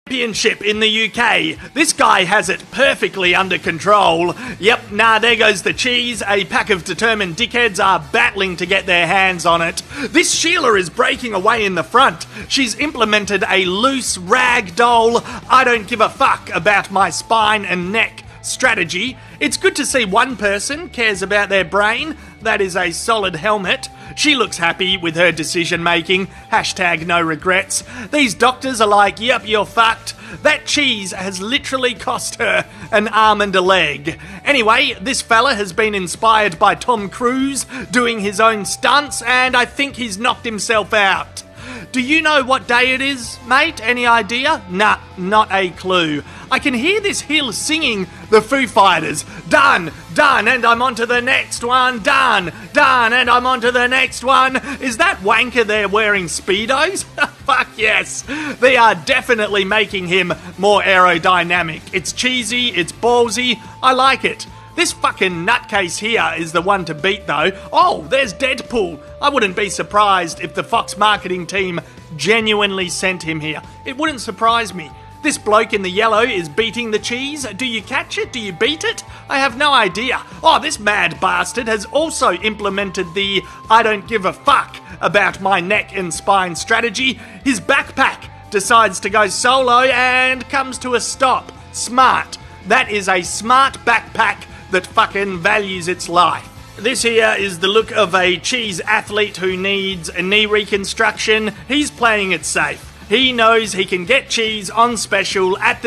Championship in the UK. This guy has it perfectly under control. Yep, there goes the cheese. A pack of determined dickheads are battling to get their hands on it. This Sheila is breaking away in the front. She's implemented a loose rag doll, I don't give a fuck about my spine and neck strategy. It's good to see one person cares about their brain. That is a solid helmet. She looks happy with her decision making. Hashtag no regrets. These doctors are like, yep, you're fucked. That cheese has literally cost her an arm and a leg. Anyway, this fella has been inspired by Tom Cruise doing his own stunts, and I think he's knocked himself out. Do you know what day it is, mate? Any idea? Nah, not a clue. I can hear this hill singing the Foo Fighters. Done, and I'm on to the next one. Done, and I'm on to the next one. Is that wanker there wearing Speedos? Fuck yes. They are definitely making him more aerodynamic. It's cheesy, it's ballsy, I like it. This fucking nutcase here is the one to beat though. Oh, there's Deadpool. I wouldn't be surprised if the Fox marketing team genuinely sent him here. It wouldn't surprise me. This bloke in the yellow is beating the cheese. Do you catch it? Do you beat it? I have no idea. Oh, this mad bastard has also implemented the I don't give a fuck about my neck and spine strategy. His backpack decides to go solo and comes to a stop. Smart. That is a smart backpack that fucking values its life. This here is the look of a cheese athlete who needs a knee reconstruction. He's playing it safe. He knows he can get cheese on special at the